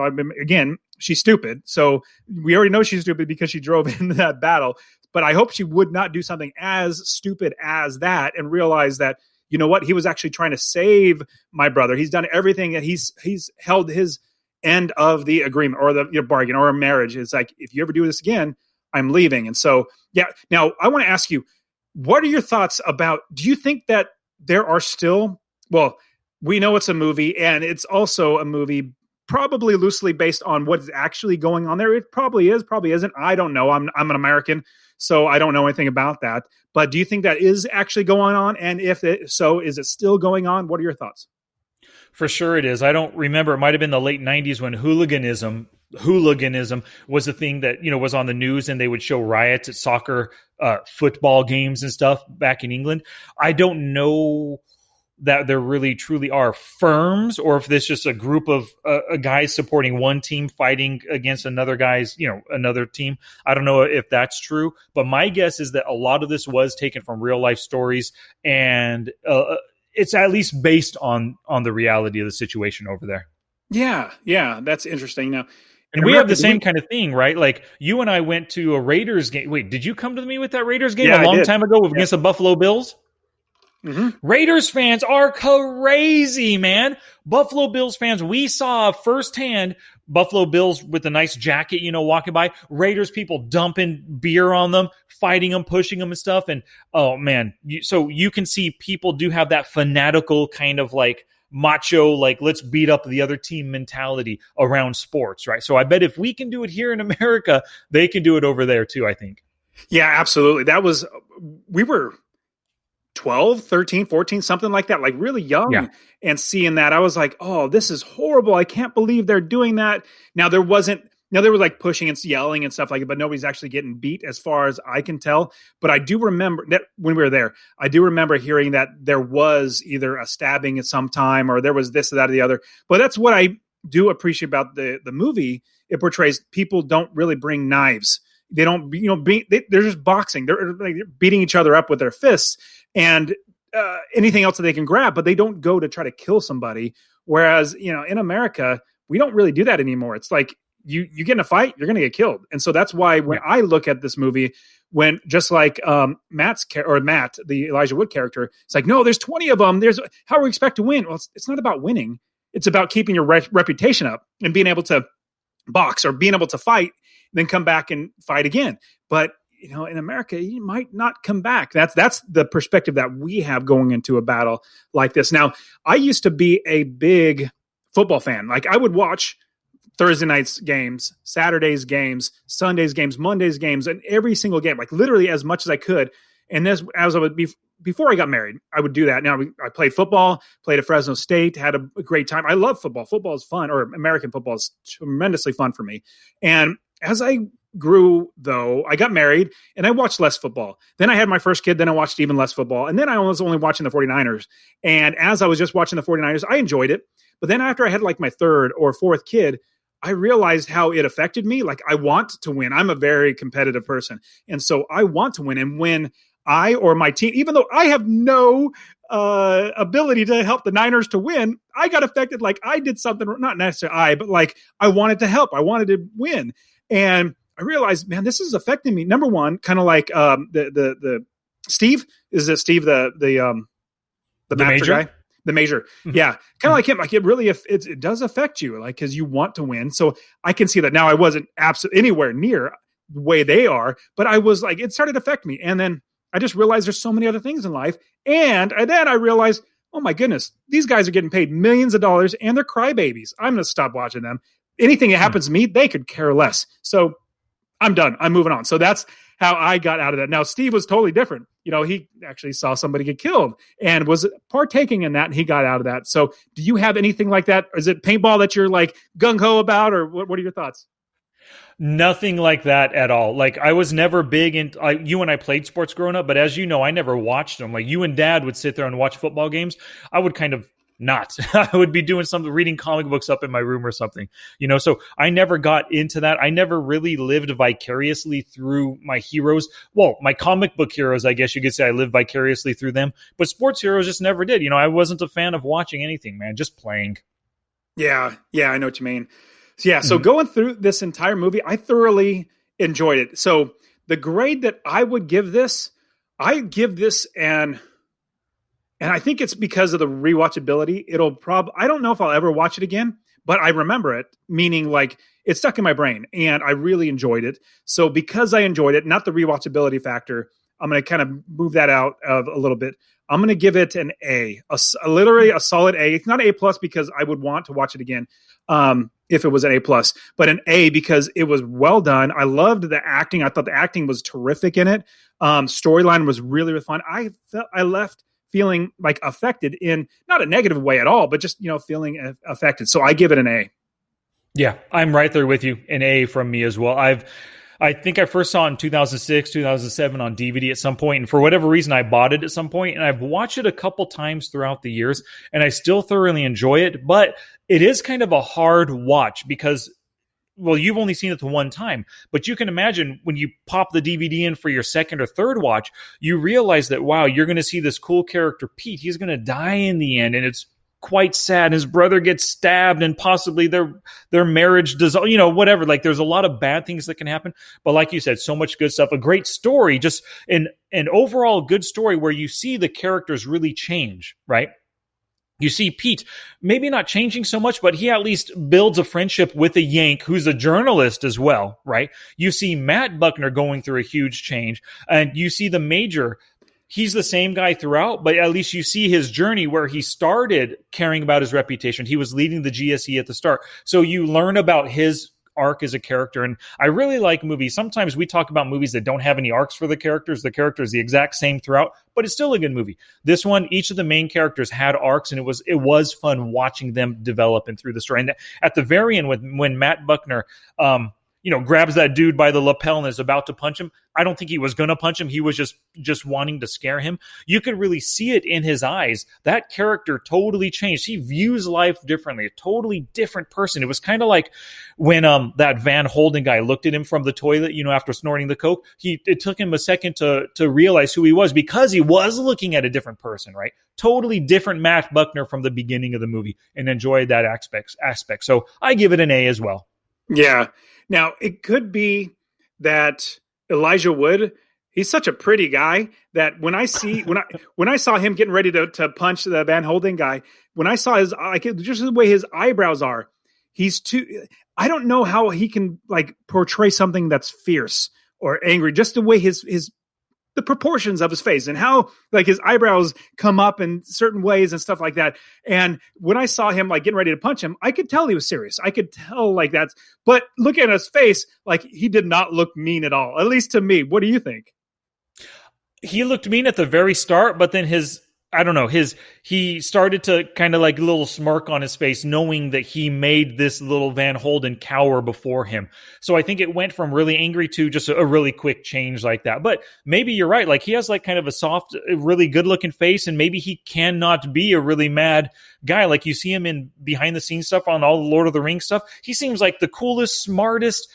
again, she's stupid. So we already know she's stupid because she drove into that battle. But I hope she would not do something as stupid as that and realize that, you know what, he was actually trying to save my brother. He's done everything that he's held his end of the agreement or the bargain or a marriage. It's like, if you ever do this again, I'm leaving. And so, yeah. Now I want to ask you, what are your thoughts about, do you think that there are still, well, we know it's a movie and it's also a movie probably loosely based on what is actually going on there. It probably is, probably isn't. I don't know. I'm an American, so I don't know anything about that. But do you think that is actually going on? And if so, is it still going on? What are your thoughts? For sure it is. I don't remember. It might have been the late 90s when hooliganism was a thing that, was on the news, and they would show riots at soccer, football games and stuff back in England. I don't know that there really truly are firms, or if there's just a group of guys supporting one team fighting against another another team. I don't know if that's true, but my guess is that a lot of this was taken from real life stories, and it's at least based on the reality of the situation over there. Yeah, that's interesting. Now, and we have the same kind of thing, right? Like, you and I went to a Raiders game. Wait, did you come to me with that Raiders game a long time ago against the Buffalo Bills? Mm-hmm. Raiders fans are crazy, man. Buffalo Bills fans, we saw firsthand Buffalo Bills with a nice jacket, walking by. Raiders people dumping beer on them, fighting them, pushing them and stuff. And, oh, man. So you can see people do have that fanatical kind of like macho, like, let's beat up the other team mentality around sports, right? So I bet if we can do it here in America, they can do it over there too, I think. Yeah, absolutely. We were 12, 13, 14, something like that, like really young. Yeah. And seeing that, I was like, oh, this is horrible. I can't believe they're doing that. Now, they were like pushing and yelling and stuff like that, but nobody's actually getting beat as far as I can tell. But I do remember that when we were there, I do remember hearing that there was either a stabbing at some time, or there was this, that, or the other. But that's what I do appreciate about the movie. It portrays people don't really bring knives. They don't, they're just boxing. They're beating each other up with their fists and anything else that they can grab, but they don't go to try to kill somebody. Whereas, in America, we don't really do that anymore. It's like you get in a fight, you're going to get killed. And so that's why when I look at this movie, when just like Matt, the Elijah Wood character, it's like, no, there's 20 of them. How do we expect to win? Well, it's not about winning. It's about keeping your reputation up and being able to box or being able to fight, then come back and fight again. But in America, you might not come back. That's the perspective that we have going into a battle like this. Now, I used to be a big football fan. Like, I would watch Thursday nights games, Saturdays games, Sundays games, Mondays games, and every single game, like literally as much as I could. And as I would be before I got married, I would do that. Now, I played football, played at Fresno State, had a great time. I love football. Football is fun, or American football is tremendously fun for me. And as I grew, though, I got married and I watched less football. Then I had my first kid. Then I watched even less football. And then I was only watching the 49ers. And as I was just watching the 49ers, I enjoyed it. But then after I had like my third or fourth kid, I realized how it affected me. Like, I want to win. I'm a very competitive person. And so I want to win. And when I or my team, even though I have no ability to help the Niners to win, I got affected. Like, I did something, not necessarily but like I wanted to help. I wanted to win. And I realized, man, this is affecting me. Number one, kind of like the Steve, is it Steve the major guy? The major. Yeah. Kind of like him. Like, it really, it does affect you, like, because you want to win. So I can see that. Now, I wasn't absolutely anywhere near the way they are, but I was like, it started to affect me. And then I just realized there's so many other things in life. And then I realized, oh my goodness, these guys are getting paid millions of dollars and they're crybabies. I'm going to stop watching them. Anything that happens to me, they could care less. So I'm done. I'm moving on. So that's how I got out of that. Now, Steve was totally different. He actually saw somebody get killed and was partaking in that, and he got out of that. So do you have anything like that? Is it paintball that you're like gung-ho about, or what are your thoughts? Nothing like that at all. Like, I was never big into, you and I played sports growing up, but as you know, I never watched them. Like, you and Dad would sit there and watch football games. I would kind of not. I would be doing something, reading comic books up in my room or something, so I never got into that. I never really lived vicariously through my heroes. Well, my comic book heroes, I guess you could say I lived vicariously through them, but sports heroes just never did. I wasn't a fan of watching anything, man, just playing. Yeah, I know what you mean. So going through this entire movie, I thoroughly enjoyed it. So the grade that I would give this, and I think it's because of the rewatchability. I don't know if I'll ever watch it again, but I remember it, meaning like it stuck in my brain and I really enjoyed it. So because I enjoyed it, not the rewatchability factor, I'm going to kind of move that out of a little bit. I'm going to give it an A, literally a solid A. It's not an A plus because I would want to watch it again if it was an A plus, but an A because it was well done. I loved the acting. I thought the acting was terrific in it. Storyline was really, really fun. I left feeling like affected in not a negative way at all, but just, feeling affected. So I give it an A. Yeah, I'm right there with you. An A from me as well. I think I first saw it in 2006, 2007 on DVD at some point, and for whatever reason, I bought it at some point, and I've watched it a couple times throughout the years, and I still thoroughly enjoy it, but it is kind of a hard watch because, well, you've only seen it the one time, but you can imagine when you pop the DVD in for your second or third watch, you realize that, wow, you're going to see this cool character, Pete. He's going to die in the end, and it's quite sad. His brother gets stabbed and possibly their marriage does, whatever. Like there's a lot of bad things that can happen. But like you said, so much good stuff, a great story, just an overall good story where you see the characters really change, right? You see Pete maybe not changing so much, but he at least builds a friendship with a Yank who's a journalist as well, right? You see Matt Buckner going through a huge change, and you see the Major. He's the same guy throughout, but at least you see his journey where he started caring about his reputation. He was leading the GSE at the start. So you learn about his arc as a character. And I really like movies. Sometimes we talk about movies that don't have any arcs for the characters. The character is the exact same throughout, but it's still a good movie. This one, each of the main characters had arcs, and it was fun watching them develop and through the story. And at the very end, when Matt Buckner, grabs that dude by the lapel and is about to punch him. I don't think he was going to punch him. He was just wanting to scare him. You could really see it in his eyes. That character totally changed. He views life differently, a totally different person. It was kind of like when that Van Holden guy looked at him from the toilet, after snorting the coke. It took him a second to realize who he was because he was looking at a different person, right? Totally different Matt Buckner from the beginning of the movie, and enjoyed that aspect. So I give it an A as well. Yeah. Now, it could be that Elijah Wood, he's such a pretty guy that when I saw him getting ready to punch the Van Holden guy, when I saw just the way his eyebrows are, I don't know how he can portray something that's fierce or angry, just the way the proportions of his face and how his eyebrows come up in certain ways and stuff like that. And when I saw him getting ready to punch him, I could tell he was serious. I could tell but look at his face, he did not look mean at all, at least to me. What do you think? He looked mean at the very start, but then he started to kind of a little smirk on his face, knowing that he made this little Van Holden cower before him. So I think it went from really angry to just a really quick change like that. But maybe you're right. He has kind of a soft, really good looking face, and maybe he cannot be a really mad guy. You see him in behind the scenes stuff on all the Lord of the Rings stuff. He seems like the coolest, smartest,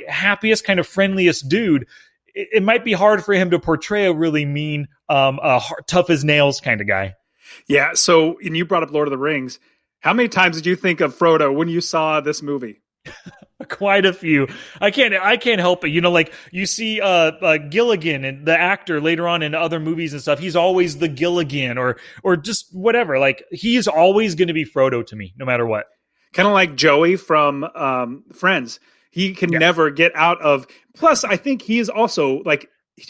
happiest, kind of friendliest dude. It might be hard for him to portray a really mean, tough as nails kind of guy. Yeah. So, and you brought up Lord of the Rings. How many times did you think of Frodo when you saw this movie? Quite a few. I can't help it. You see Gilligan and the actor later on in other movies and stuff. He's always the Gilligan or just whatever. He's always going to be Frodo to me, no matter what. Kind of like Joey from Friends. He can never get out of. Plus, I think he is also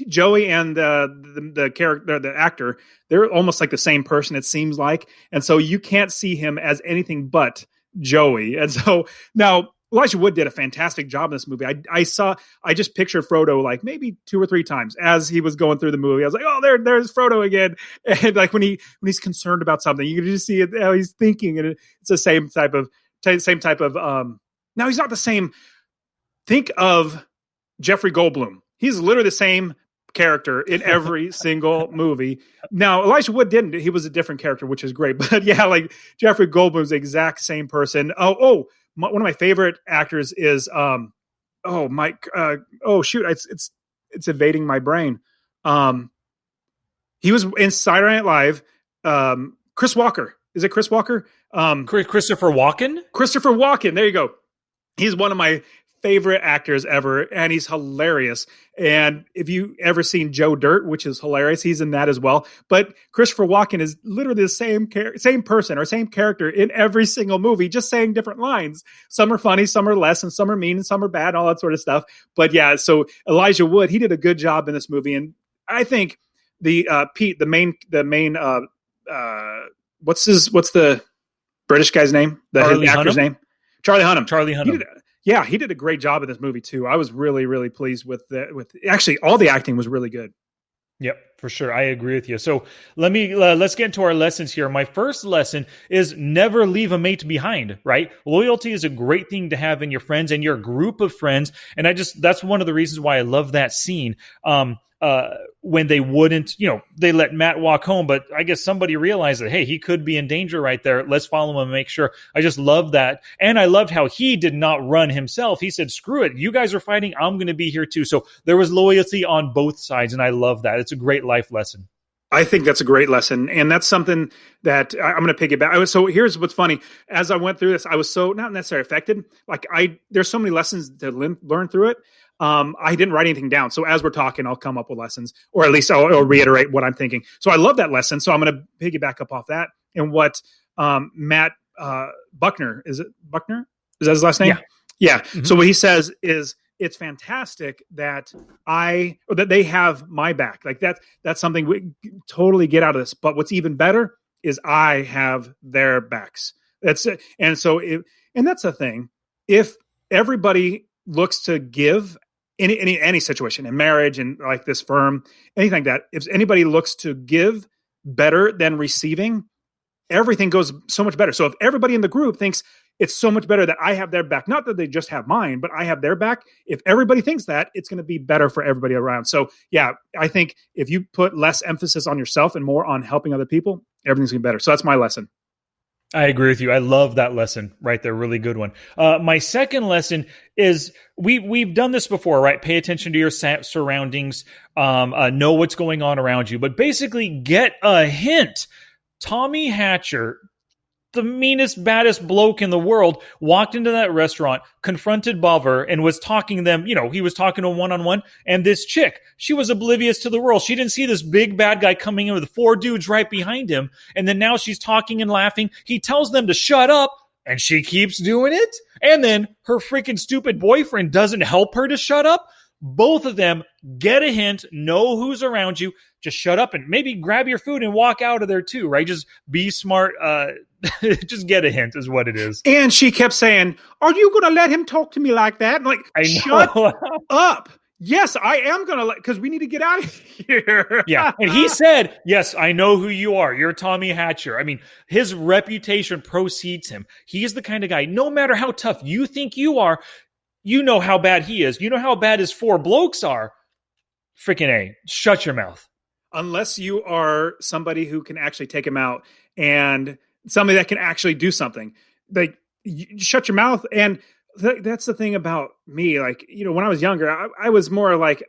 Joey and the character, the actor. They're almost like the same person. It seems like, and so you can't see him as anything but Joey. And so now Elijah Wood did a fantastic job in this movie. I just pictured Frodo maybe 2 or 3 times as he was going through the movie. I was like, oh, there's Frodo again. And when he's concerned about something, you can just see it, how he's thinking, and it's the same type of. Now he's not the same. Think of Jeffrey Goldblum. He's literally the same character in every single movie. Now, Elijah Wood didn't. He was a different character, which is great. But yeah, Jeffrey Goldblum's the exact same person. One of my favorite actors is Mike. It's evading my brain. He was in Saturday Night Live. Chris Walker. Is it Chris Walker? Christopher Walken? Christopher Walken. There you go. He's one of my favorite actors ever, and he's hilarious. And if you ever seen Joe Dirt, which is hilarious, he's in that as well. But Christopher Walken is literally the same person or same character in every single movie, just saying different lines. Some are funny, some are less, and some are mean, and some are bad, all that sort of stuff. But yeah, so Elijah Wood, he did a good job in this movie, and I think the Pete, the main what's the British guy's name? His actor's name? Charlie Hunnam. Charlie Hunnam. He did a great job in this movie too. I was really, really pleased with actually all the acting was really good. Yep, for sure. I agree with you. So let's get into our lessons here. My first lesson is never leave a mate behind, right? Loyalty is a great thing to have in your friends and your group of friends. And that's one of the reasons why I love that scene. When they wouldn't, they let Matt walk home, but I guess somebody realized that, hey, he could be in danger right there. Let's follow him and make sure. I just love that. And I loved how he did not run himself. He said, screw it. You guys are fighting. I'm going to be here too. So there was loyalty on both sides. And I love that. It's a great life lesson. I think that's a great lesson. And that's something that I'm going to piggyback. So here's what's funny. As I went through this, I was so not necessarily affected. There's so many lessons to learn through it. I didn't write anything down. So as we're talking, I'll come up with lessons, or at least I'll reiterate what I'm thinking. So I love that lesson. So I'm going to piggyback up off that. And what Matt Buckner, is it Buckner? Is that his last name? Yeah. Mm-hmm. So what he says is, it's fantastic that they have my back. Like that's something we totally get out of this. But what's even better is I have their backs. That's it. And so, and that's the thing. If everybody looks to give any situation in marriage and like this firm, anything like that, if anybody looks to give better than receiving, everything goes so much better. So if everybody in the group thinks it's so much better that I have their back, not that they just have mine, but I have their back. If everybody thinks that, it's going to be better for everybody around. So yeah, I think if you put less emphasis on yourself and more on helping other people, everything's going to be better. So that's my lesson. I agree with you. I love that lesson right there. Really good one. My second lesson is we've done this before, right? Pay attention to your surroundings, know what's going on around you, but basically get a hint. Tommy Hatcher, the meanest, baddest bloke in the world, walked into that restaurant, confronted Bover, and was talking to them. He was talking to him one-on-one. And this chick, she was oblivious to the world. She didn't see this big bad guy coming in with 4 dudes right behind him. And then now she's talking and laughing. He tells them to shut up, and she keeps doing it. And then her freaking stupid boyfriend doesn't help her to shut up. Both of them get a hint, know who's around you, just shut up and maybe grab your food and walk out of there too, right? Just be smart. Just get a hint is what it is. And she kept saying, are you going to let him talk to me like that? I'm like, shut up. Yes, I am going to because we need to get out of here. Yeah. And he said, yes, I know who you are. You're Tommy Hatcher. I mean, his reputation precedes him. He's the kind of guy, no matter how tough you think you are, you know how bad he is. You know how bad his 4 blokes are. Freaking A. Shut your mouth. Unless you are somebody who can actually take him out and somebody that can actually do something. Like, you shut your mouth. And that's the thing about me. Like, when I was younger, I was more like,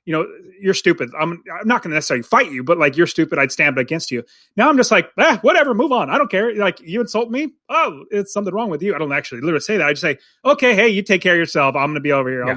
you're stupid. I'm not going to necessarily fight you, but like, you're stupid. I'd stand up against you. Now I'm just like, whatever, move on. I don't care. Like, you insult me. Oh, it's something wrong with you. I don't actually literally say that. I just say, okay, hey, you take care of yourself. I'm going to be over here. Yeah.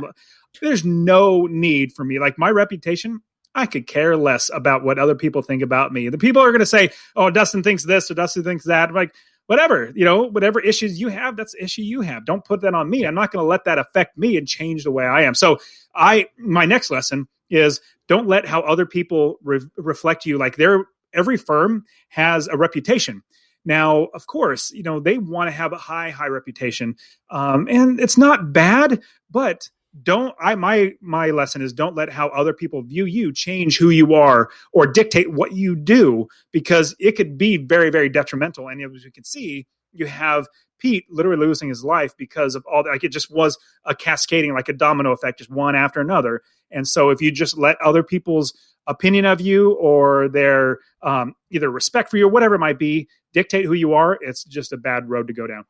There's no need for me. Like, my reputation, I could care less about what other people think about me. The people are going to say, oh, Dustin thinks this or Dustin thinks that. I'm like, whatever, whatever issues you have, that's the issue you have. Don't put that on me. I'm not going to let that affect me and change the way I am. So my next lesson is don't let how other people reflect you. Like, every firm has a reputation. Now, of course, they want to have a high reputation. And it's not bad, but my lesson is don't let how other people view you change who you are or dictate what you do, because it could be very, very detrimental. And as you can see, you have Pete literally losing his life because of all that. Like, it just was a cascading, like a domino effect, just one after another. And so if you just let other people's opinion of you or their either respect for you or whatever it might be dictate who you are, it's just a bad road to go down.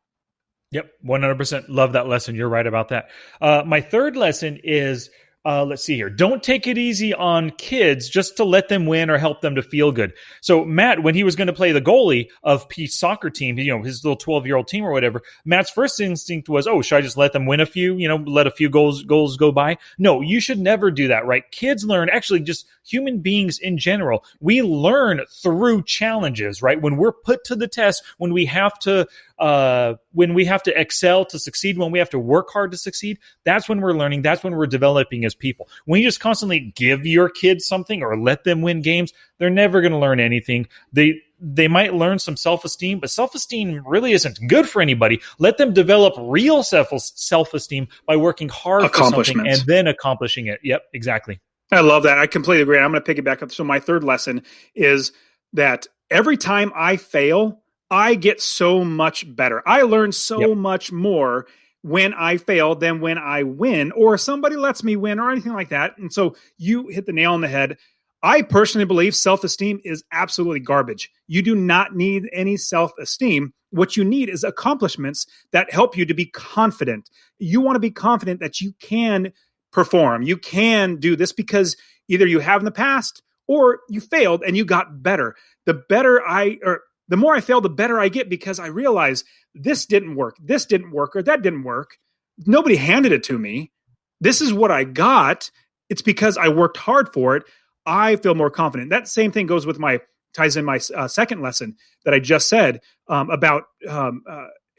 Yep, 100%. Love that lesson. You're right about that. My third lesson is let's see here. Don't take it easy on kids just to let them win or help them to feel good. So Matt, when he was going to play the goalie of Pete's soccer team, his little 12-year-old team or whatever, Matt's first instinct was, oh, should I just let them win a few, let a few goals go by? No, you should never do that, right? Kids learn, actually just human beings in general, we learn through challenges, right? When we're put to the test, when we have to excel to succeed, when we have to work hard to succeed, that's when we're learning. That's when we're developing as people. When you just constantly give your kids something or let them win games, they're never going to learn anything. They might learn some self-esteem, but self-esteem really isn't good for anybody. Let them develop real self-esteem by working hard for something and then accomplishing it. Yep, exactly. I love that. I completely agree. I'm going to piggyback up. So my third lesson is that every time I fail, I get so much better. I learn so much more when I fail than when I win, or somebody lets me win, or anything like that. And so you hit the nail on the head. I personally believe self-esteem is absolutely garbage. You do not need any self-esteem. What you need is accomplishments that help you to be confident. You want to be confident that you can perform. You can do this because either you have in the past or you failed and you got better. The more I fail, the better I get, because I realize this didn't work, or that didn't work. Nobody handed it to me. This is what I got. It's because I worked hard for it. I feel more confident. That same thing ties in my second lesson that I just said about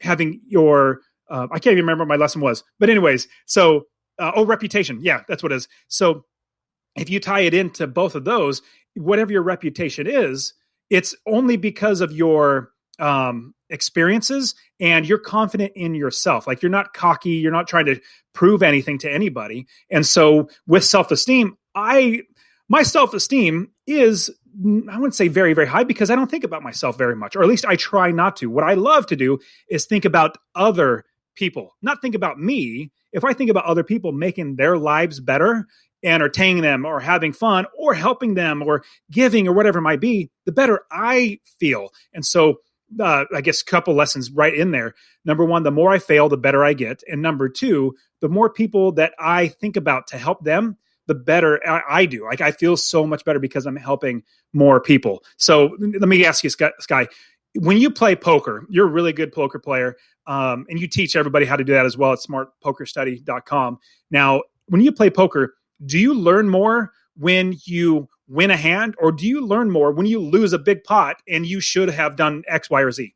having your, I can't even remember what my lesson was. But anyways, so, reputation. Yeah, that's what it is. So if you tie it into both of those, whatever your reputation is, it's only because of your experiences, and you're confident in yourself. Like, you're not cocky. You're not trying to prove anything to anybody. And so with self-esteem, my self-esteem is, I wouldn't say very, very high, because I don't think about myself very much, or at least I try not to. What I love to do is think about other people, not think about me. If I think about other people making their lives better, entertaining them or having fun or helping them or giving or whatever it might be, the better I feel. And so I guess a couple lessons right in there. Number one, the more I fail, the better I get. And number two, the more people that I think about to help them, the better I do. Like, I feel so much better because I'm helping more people. So let me ask you, Sky, when you play poker, you're a really good poker player, and you teach everybody how to do that as well at smartpokerstudy.com. Now, when you play poker, do you learn more when you win a hand, or do you learn more when you lose a big pot and you should have done X, Y, or Z?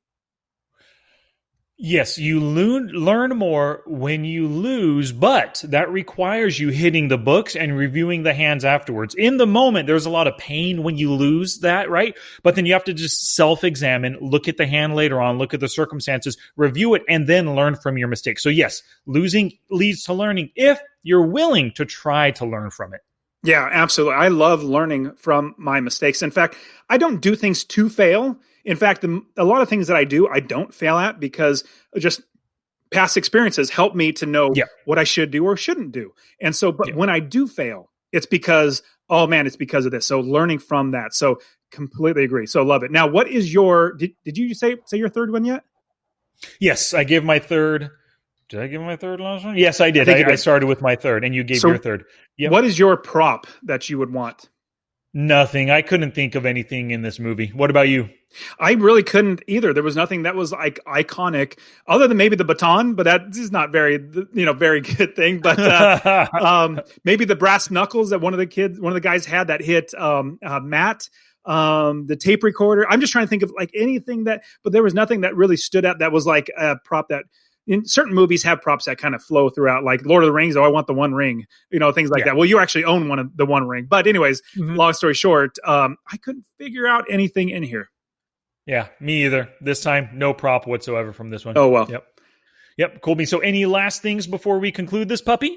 Yes, you learn more when you lose, but that requires you hitting the books and reviewing the hands afterwards. In the moment, there's a lot of pain when you lose that, right? But then you have to just self-examine, look at the hand later on, look at the circumstances, review it, and then learn from your mistakes. So yes, losing leads to learning if you're willing to try to learn from it. Yeah, absolutely. I love learning from my mistakes. In fact, I don't do things to fail. In fact, a lot of things that I do, I don't fail at, because just past experiences help me to know what I should do or shouldn't do. And so, but when I do fail, it's because, oh man, it's because of this. So learning from that. So completely agree. So love it. Now, what is your, did you say your third one yet? Yes, I gave my third. Did I give my third last one? Yes, I did. I started with my third, and you gave your third. Yep. What is your prop that you would want? Nothing. I couldn't think of anything in this movie. What about you? I really couldn't either. There was nothing that was like iconic, other than maybe the baton, but that is not very good thing. But maybe the brass knuckles that one of the guys had that hit Matt. The tape recorder. I'm just trying to think of like anything but there was nothing that really stood out that was like a prop that. In certain movies have props that kind of flow throughout, like Lord of the Rings. Oh, I want the one ring, things like that. Well, you actually own the one ring. But anyways, long story short, I couldn't figure out anything in here. Yeah, me either. This time, no prop whatsoever from this one. Oh, well. Yep. Cool. So any last things before we conclude this puppy?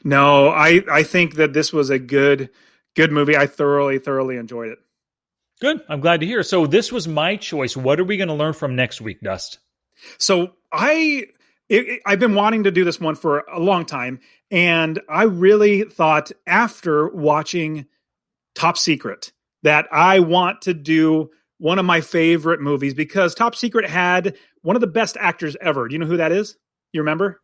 No, I think that this was a good movie. I thoroughly enjoyed it. Good. I'm glad to hear. So this was my choice. What are we going to learn from next week, Dust? So I've been wanting to do this one for a long time, and I really thought after watching Top Secret that I want to do one of my favorite movies, because Top Secret had one of the best actors ever. Do you know who that is? You remember?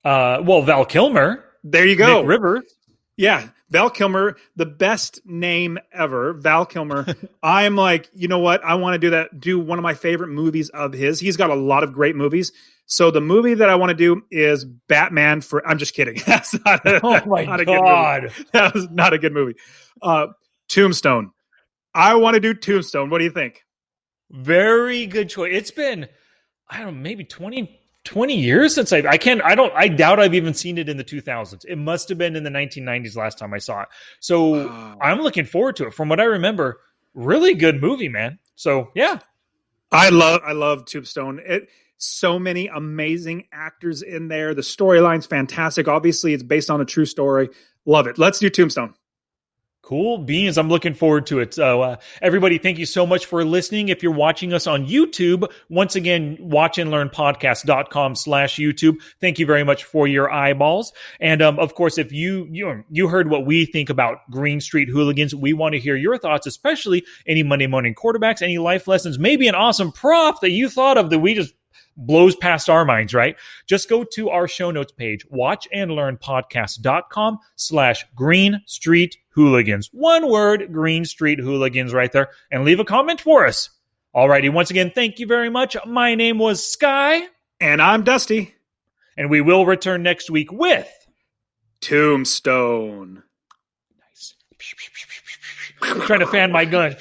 Well, Val Kilmer. There you go. Nick Rivers. Yeah, Val Kilmer, the best name ever, Val Kilmer. I'm like, you know what? I want to do one of my favorite movies of his. He's got a lot of great movies. So the movie that I want to do is Batman for, I'm just kidding. That's not Oh my not a God. good movie. That was not a good movie. Tombstone. I want to do Tombstone. What do you think? Very good choice. It's been, I don't know, maybe 20 years since I doubt I've even seen it in the 2000s. It must have been in the 1990s last time I saw it. So I'm looking forward to it. From what I remember, really good movie, man. So yeah. I love Tombstone. So many amazing actors in there. The storyline's fantastic. Obviously, it's based on a true story. Love it. Let's do Tombstone. Cool beans. I'm looking forward to it. So everybody, thank you so much for listening. If you're watching us on YouTube, once again, watchandlearnpodcast.com/YouTube. Thank you very much for your eyeballs. And of course, if you heard what we think about Green Street Hooligans, we want to hear your thoughts, especially any Monday morning quarterbacks, any life lessons, maybe an awesome prop that you thought of that we just blows past our minds, right? Just go to our show notes page, watchandlearnpodcast.com/Green Street Hooligans. One word, Green Street Hooligans right there, and leave a comment for us. Alrighty, once again, thank you very much. My name was Sky. And I'm Dusty. And we will return next week with Tombstone. Nice. I'm trying to fan my gun.